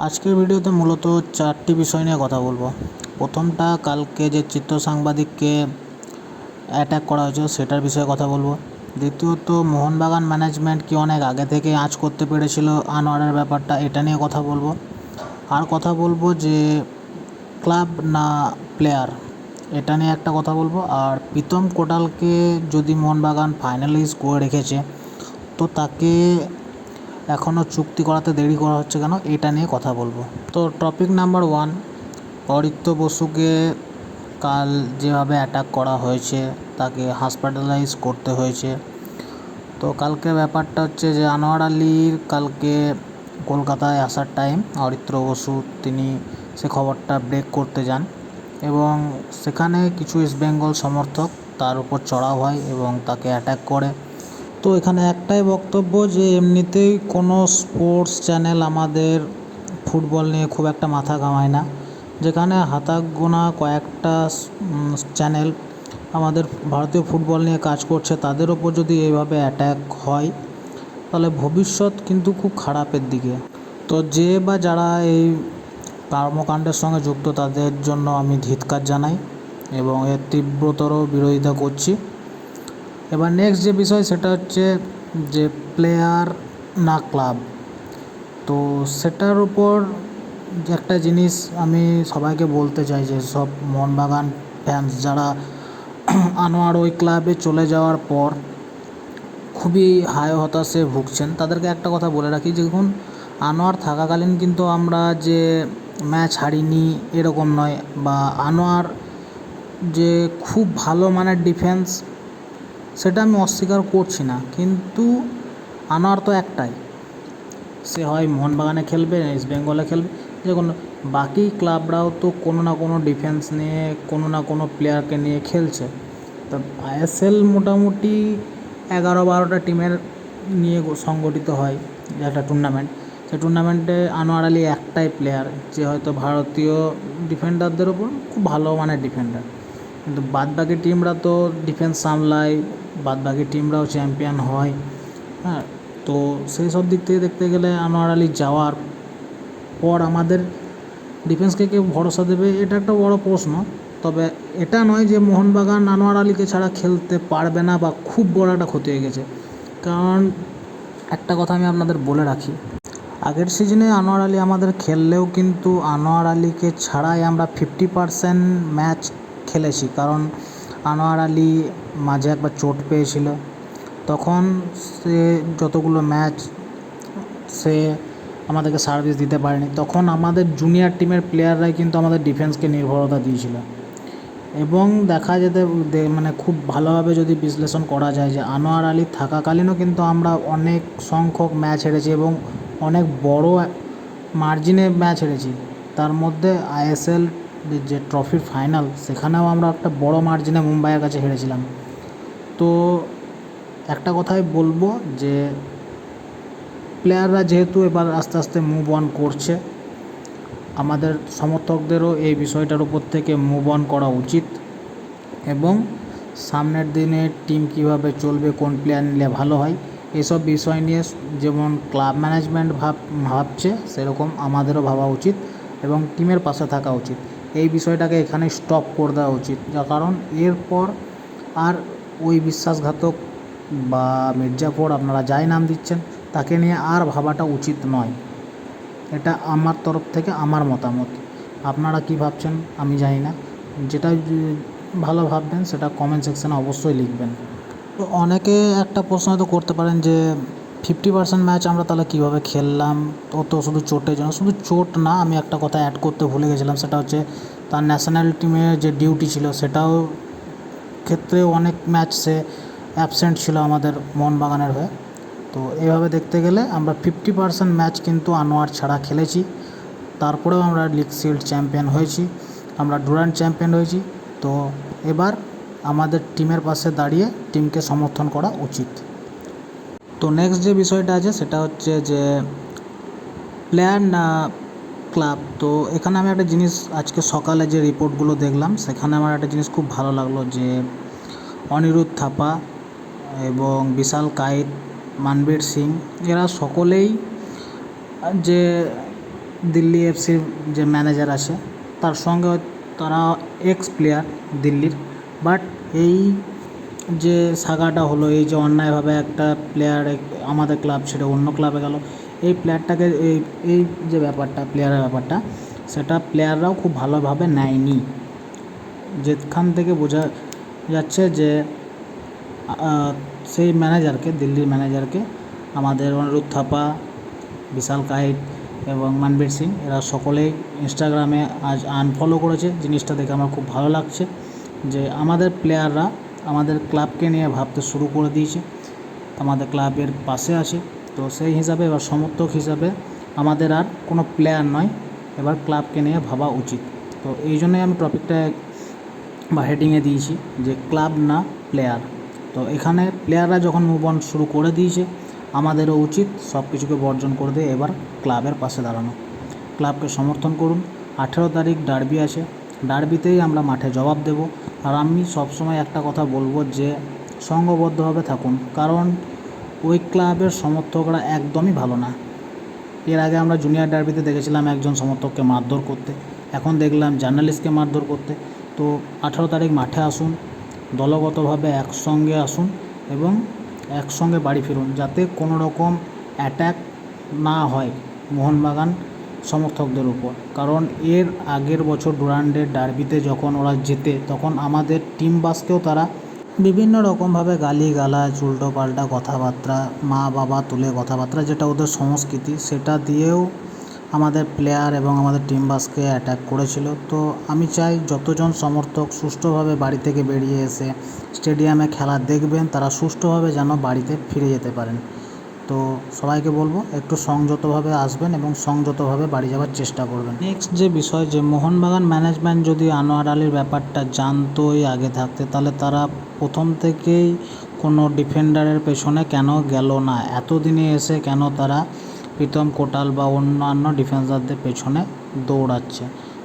আজকের ভিডিওতে মূলত চারটি বিষয় নিয়ে কথা বলবো। প্রথমটা, কালকে যে চিত্র সাংবাদিককে অ্যাটাক করা হয়েছিল সেটার বিষয়ে কথা বলবো। দ্বিতীয়ত, মোহনবাগান ম্যানেজমেন্ট কি অনেক আগে থেকে আঁচ করতে পেরেছিল আনোয়ারের ব্যাপারটা, এটা নিয়ে কথা বলবো। আর কথা বলবো যে ক্লাব না প্লেয়ার, এটা নিয়ে একটা কথা বলবো। আর প্রীতম কোটালকে যদি মোহনবাগান ফাইনালিস্ট করে রেখেছে, তো তাকে এখনও চুক্তি করাতে দেরি করা হচ্ছে কেন, এটা নিয়ে কথা বলবো। তো টপিক নাম্বার 1, অরিত্র বসুকে কাল যেভাবে অ্যাটাক করা হয়েছে, তাকে হসপিটালাইজ করতে হয়েছে। তো কালকে ব্যাপারটা হচ্ছে যে আনোয়ার আলীর কালকে কলকাতায় আসার টাইম, অরিত্র বসু তিনি সে খবরটা ব্রেক করতে যান এবং সেখানে কিছু ইস্টবেঙ্গল সমর্থক তার উপর চড়াও হয় এবং তাকে অ্যাটাক করে। তো এখানে একটাই বক্তব্য যে এমনিতেই কোনো স্পোর্টস চ্যানেল আমাদের ফুটবল নিয়ে খুব একটা মাথা ঘামায় না, যেখানে হাতে গোনা কয়েকটা চ্যানেল আমাদের ভারতীয় ফুটবল নিয়ে কাজ করছে, তাদের ওপর যদি এইভাবে অ্যাটাক হয় তাহলে ভবিষ্যৎ কিন্তু খুব খারাপের দিকে। তো যে বা যারা এই কর্মকাণ্ডের সঙ্গে যুক্ত তাদের জন্য আমি ধিক্কার জানাই এবং এর তীব্রতর বিরোধিতা করছি। এবার নেক্সট যে বিষয় সেটা হচ্ছে যে প্লেয়ার না ক্লাব। তো সেটার উপর একটা জিনিস আমি সবাইকে বলতে চাই যে সব মোহনবাগান ফ্যান্স যারা আনোয়ার ওই ক্লাবে চলে যাওয়ার পর খুবই হায় হতাশে ভুগছেন, তাদেরকে একটা কথা বলে রাখি, দেখুন আনোয়ার থাকাকালীন কিন্তু আমরা যে ম্যাচ হারিনি এরকম নয়, বা আনোয়ার যে খুব ভালো মানের ডিফেন্স সেটা আমি অস্বীকার করছি না, কিন্তু আনোয়ার তো একটাই, সে হয় মোহনবাগানে খেলবে, ইস্ট বেঙ্গলে খেলবে, যে কোনো বাকি ক্লাবরাও তো কোনো না কোনো ডিফেন্স নিয়ে কোনো না কোনো প্লেয়ারকে নিয়ে খেলছে। তো আইএসএল মোটামুটি 11-12টা টিমের নিয়ে সংগঠিত হয় যে একটা টুর্নামেন্ট, সেই টুর্নামেন্টে আনোয়ার আলী একটাই প্লেয়ার যে হয়তো ভারতীয় ডিফেন্ডারদের ওপর খুব ভালো মানের ডিফেন্ডার, কিন্তু বাদবাকি টিমরা তো ডিফেন্স সামলায়, বাদবাকি টিমরাও চ্যাম্পিয়ন হয়। হ্যাঁ, তো সেই সব দিক থেকে দেখতে গেলে আনোয়ার আলী যাওয়ার পর আমাদের ডিফেন্সকে কেউ ভরসা দেবে, এটা একটা বড় প্রশ্ন। তবে এটা নয় যে মোহনবাগান আনোয়ার আলীকে ছাড়া খেলতে পারবে না বা খুব বড় একটা ক্ষতি হয়ে গেছে, কারণ একটা কথা আমি আপনাদের বলে রাখি, আগের সিজনে আনোয়ার আলী আমাদের খেললেও কিন্তু আনোয়ার আলীকে ছাড়াই আমরা 50% ম্যাচ খেলেছি, কারণ আনোয়ার আলী মাঝে একবার চোট পেয়েছিল, তখন সে যতগুলো ম্যাচ সে আমাদেরকে সার্ভিস দিতে পারেনি, তখন আমাদের জুনিয়র টিমের প্লেয়াররাই কিন্তু আমাদের ডিফেন্সকে নির্ভরতা দিয়েছিল। এবং দেখা যেতে মানে খুব ভালোভাবে যদি বিশ্লেষণ করা যায় যে আনোয়ার আলী থাকাকালীনও কিন্তু আমরা অনেক সংখ্যক ম্যাচ হেরেছি এবং অনেক বড় মার্জিনে ম্যাচ হেরেছি, তার মধ্যে আইএসএল যে ট্রফির ফাইনাল সেখানেও আমরা একটা বড় মার্জিনে মুম্বাইয়ের কাছে হেরেছিলাম। তো একটা কথাই বলবো যে প্লেয়াররা যেহেতু এবার আস্তে আস্তে মুভ অন করছে, আমাদের সমর্থকদেরও এই বিষয়টার উপর থেকে মুভ অন করা উচিত এবং সামনের দিনে টিম কিভাবে চলবে, কোন প্লেয়ার নিলে ভালো হয়, এসব বিষয় নিয়ে যেমন ক্লাব ম্যানেজমেন্ট ভাবছে সেরকম আমাদেরও ভাবা উচিত এবং টিমের পাশে থাকা উচিত। এই বিষয়টাকে এখানে স্টপ করে দেওয়া উচিত, যার কারণ এরপর আর ওই বিশ্বাসঘাতক বা মির্জাফর আপনারা যাই নাম দিচ্ছেন তাকে নিয়ে আর ভাবাটা উচিত নয়। এটা আমার তরফ থেকে আমার মতামত। আপনারা কি ভাবছেন আমি জানি না, যেটা ভালো ভাববেন সেটা কমেন্ট সেকশানে অবশ্যই লিখবেন। তো অনেকে একটা প্রশ্ন তো করতে পারেন যে 50% ম্যাচ আমরা তাহলে কীভাবে খেললাম, তো শুধু চোটের জন্য, শুধু চোট না, আমি একটা কথা অ্যাড করতে ভুলে গেছিলাম, সেটা হচ্ছে তার ন্যাশনাল টিমের যে ডিউটি ছিল সেটাও ক্ষেত্রে অনেক ম্যাচ সে অ্যাবসেন্ট ছিল আমাদের মোহনবাগানের হয়ে। তো এইভাবে দেখতে গেলে আমরা 50% ম্যাচ কিন্তু আনোয়ার ছাড়া খেলেছি, তারপরেও আমরা লিগ শিল্ড চ্যাম্পিয়ন হয়েছি, আমরা ডুরান্ড চ্যাম্পিয়ন হয়েছি। তো এবার আমাদের টিমের পাশে দাঁড়িয়ে টিমকে সমর্থন করা উচিত। তো নেক্সট যে বিষয়টা আছে সেটা হচ্ছে যে প্লেয়ার না ক্লাব। তো এখানে আমি একটা জিনিস আজকে সকালে যে রিপোর্টগুলো দেখলাম সেখানে আমার একটা জিনিস খুব ভালো লাগলো যে অনিরুদ্ধ থাপা এবং বিশাল কায়েত, মানবীর সিং, এরা সকলেই যে দিল্লি এফসির যে ম্যানেজার আছে তার সঙ্গে তারা এক্স প্লেয়ার দিল্লির, বাট এই যে সাগাটা হলো, এই যে অন্যায়ভাবে একটা প্লেয়ার আমাদের ক্লাব ছেড়ে অন্য ক্লাবে গেল, এই প্লেয়ারটাকে এই যে ব্যাপারটা, প্লেয়ারের ব্যাপারটা, সেটা প্লেয়াররাও খুব ভালোভাবে নেয়নি। যেখান থেকে বোঝা যাচ্ছে যে সেই ম্যানেজারকে, দিল্লির ম্যানেজারকে আমাদের অনুরোধ থাপা, বিশাল কাইট এবং মনবীর সিং এরা সকলেই ইনস্টাগ্রামে আজ আনফলো করেছে। জিনিসটা দেখে আমার খুব ভালো লাগছে যে আমাদের প্লেয়াররা আমাদের ক্লাবকে নিয়ে ভাবতে শুরু করে দিয়েছে, আমাদের ক্লাবের পাশে আছে। তো সেই হিসাবে এবার সমর্থক হিসাবে আমাদের আর কোনো প্লেয়ার নয়, এবার ক্লাবকে নিয়ে ভাবা উচিত। তো এই জন্যই আমি টপিকটা বা হেডিংয়ে দিয়েছি যে ক্লাব না প্লেয়ার। তো এখানে প্লেয়াররা যখন মুভ অন শুরু করে দিয়েছে, আমাদেরও উচিত সব কিছুকে বর্জন করে দিয়ে এবার ক্লাবের পাশে দাঁড়ানো, ক্লাবকে সমর্থন করুন। 18 তারিখ ডার্বি আছে, ডার্বিতেই আমরা মাঠে জবাব দেব। আর আমি সবসময় একটা কথা বলবো যে সংঘবদ্ধভাবে থাকুন, কারণ ওই ক্লাবের সমর্থকরা একদমই ভালো না। এর আগে আমরা জুনিয়র ডার্বিতে দেখেছিলাম একজন সমর্থককে মারধর করতে, এখন দেখলাম জার্নালিস্টকে মারধর করতে। তো 18 তারিখ মাঠে আসুন, দলগতভাবে একসঙ্গে আসুন এবং একসঙ্গে বাড়ি ফিরুন, যাতে কোনো রকম অ্যাট্যাক না হয় মোহনবাগান সমর্থকদের উপর। কারণ এর আগের বছর ডুরান্ডের ডার্বিতে যখন ওরা জেতে, তখন আমাদের টিম বাসকেও তারা বিভিন্ন রকমভাবে গালিগালাজ, উল্টো পাল্টা কথাবার্তা, মা বাবা তুলে কথাবার্তা, যেটা ওদের সংস্কৃতি, সেটা দিয়েও আমাদের প্লেয়ার এবং আমাদের টিম বাসকে অ্যাটাক করেছিল। তো আমি চাই যতজন সমর্থক সুষ্ঠুভাবে বাড়ি থেকে বেরিয়ে এসে স্টেডিয়ামে খেলা দেখবেন, তারা সুষ্ঠুভাবে যেন বাড়িতে ফিরে যেতে পারেন। তো সবাইকে বলবো একটু সংযতভাবে আসবেন এবং সংযতভাবে বাড়ি যাওয়ার চেষ্টা করবেন। নেক্সট যে বিষয়, যে মোহনবাগান ম্যানেজমেন্ট যদি আনোয়ার আলীর ব্যাপারটা জানতোই আগে থাকতে, তাহলে তারা প্রথম থেকেই কোনো ডিফেন্ডারের পেছনে কেন গেল না, এতদিনে এসে কেন তারা প্রীতম কোটাল বা অন্যান্য ডিফেন্সারদের পেছনে দৌড়াচ্ছে।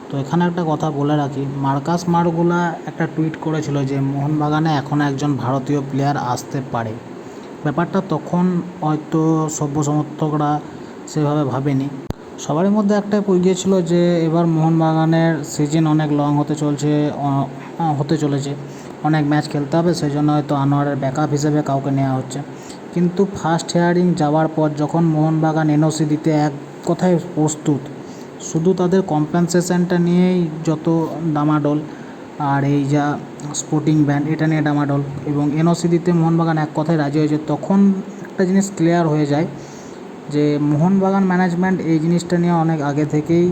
তো এখানে একটা কথা বলে রাখি, মার্কাস মার্গুলা একটা টুইট করেছিল যে মোহনবাগানে এখন একজন ভারতীয় প্লেয়ার আসতে পারে। ব্যাপারটা তখন হয়তো সভ্য সমর্থকরা সেভাবে ভাবেনি, সবারই মধ্যে একটা গিয়েছিল যে এবার মোহনবাগানের সিজন অনেক লং হতে চলেছে, অনেক ম্যাচ খেলতে হবে, সেই জন্য হয়তো আনোয়ারের ব্যাকআপ হিসেবে কাউকে নেওয়া হচ্ছে। কিন্তু ফার্স্ট হিয়ারিং যাওয়ার পর যখন মোহনবাগান এনওসি দিতে এক কথায় প্রস্তুত, শুধু তাদের কম্পেনসেশনটা নিয়েই যত ডামাডোল, আর এই যা স্পোর্টিং ব্যান্ড এটা নিয়ে ডামাডোল, এবং এনওসি দিতে মোহনবাগান এক কথায় রাজি হয়েছে, তখন একটা জিনিস ক্লিয়ার হয়ে যায় যে মোহনবাগান ম্যানেজমেন্ট এই জিনিসটা নিয়ে অনেক আগে থেকেই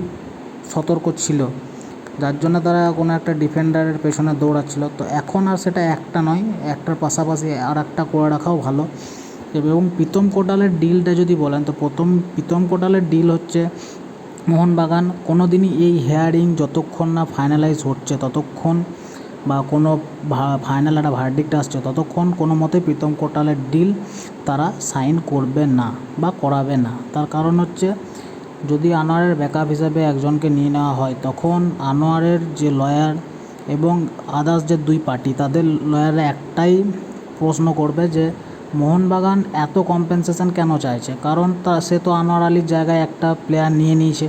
সতর্ক ছিল, যার জন্য তারা কোনো একটা ডিফেন্ডারের পেছনে দৌড়াচ্ছিল। তো এখন আর সেটা একটা নয়, একটার পাশাপাশি আর একটা করে রাখাও ভালো। এবং প্রীতম কোটালের ডিলটা যদি বলেন, তো প্রীতম কোটালের ডিল হচ্ছে মোহনবাগান কোনো দিনই এই হিয়ারিং যতক্ষণ না ফাইনালাইজ হচ্ছে ততক্ষণ, বা কোনো ফাইনাল একটা ভার্ডিক্ট আসছে ততক্ষণ কোনো মতে প্রীতম কোটালের ডিল তারা সাইন করবে না বা করাবে না। তার কারণ হচ্ছে, যদি আনোয়ারের ব্যাকআপ হিসেবে একজনকে নিয়ে নেওয়া হয়, তখন আনোয়ারের যে লয়ার এবং আদার্স যে দুই পার্টি, তাদের লয়াররা একটাই প্রশ্ন করবে যে মোহনবাগান এত কম্পেনসেশন কেন চাইছে, কারণ সে তো আনোয়ার আলীর জায়গায় একটা প্লেয়ার নিয়ে নিয়েছে।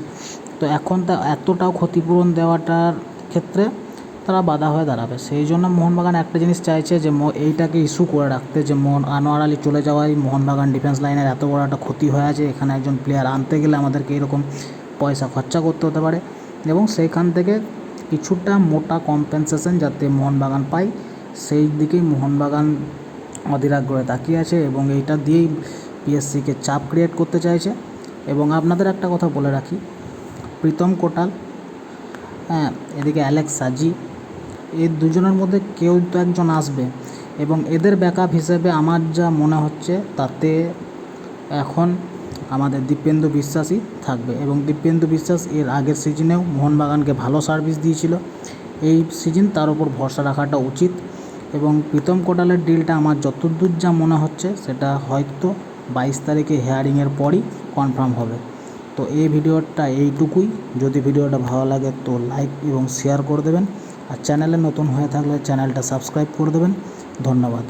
তো এখন তা এতটাও ক্ষতিপূরণ দেওয়াটার ক্ষেত্রে তারা বাধা হয়ে দাঁড়াবে। সেই জন্য মোহনবাগান একটা জিনিস চাইছে যে এইটাকে ইস্যু করে রাখতে, যে আনোয়ার আলী চলে যাওয়ায় মোহনবাগান ডিফেন্স লাইনের এত বড় একটা ক্ষতি হয়ে আছে, এখানে একজন প্লেয়ার আনতে গেলে আমাদেরকে এরকম পয়সা খরচা করতে হতে পারে, এবং সেইখান থেকে কিছুটা মোটা কম্পেনসেশন যাতে মোহনবাগান পায়, সেই দিকেই মোহনবাগান অধীর আগ্রহে তাকিয়ে আছে এবং এইটা দিয়েই পিএসসিকে চাপ ক্রিয়েট করতে চাইছে। এবং আপনাদের একটা কথা বলে রাখি, প্রীতম কোটাল, এদিকে অ্যালেক্স সাজি, এই দুজনের মধ্যে কেউ তো একজন আসবে, এবং এদের ব্যাকআপ হিসেবে আমার যা মনে হচ্ছে তাতে এখন আমাদের দীপেন্দু বিশ্বাসই থাকবে। এবং দীপেন্দু বিশ্বাস এর আগের সিজনেও মোহনবাগানকে ভালো সার্ভিস দিয়েছিল, এই সিজন তার উপর ভরসা রাখাটা উচিত। এবং প্রীতম কোটালের ডিলটা আমার যতদূর যা মনে হচ্ছে সেটা হয়তো 22 তারিখে হিয়ারিংয়ের পরই কনফার্ম হবে। তো এই ভিডিওটা এইটুকুই। যদি ভিডিওটা ভালো লাগে তো লাইক এবং শেয়ার করে দেবেন, আর চ্যানেলে নতুন হয়ে থাকলে চ্যানেলটা সাবস্ক্রাইব করে দেবেন। ধন্যবাদ।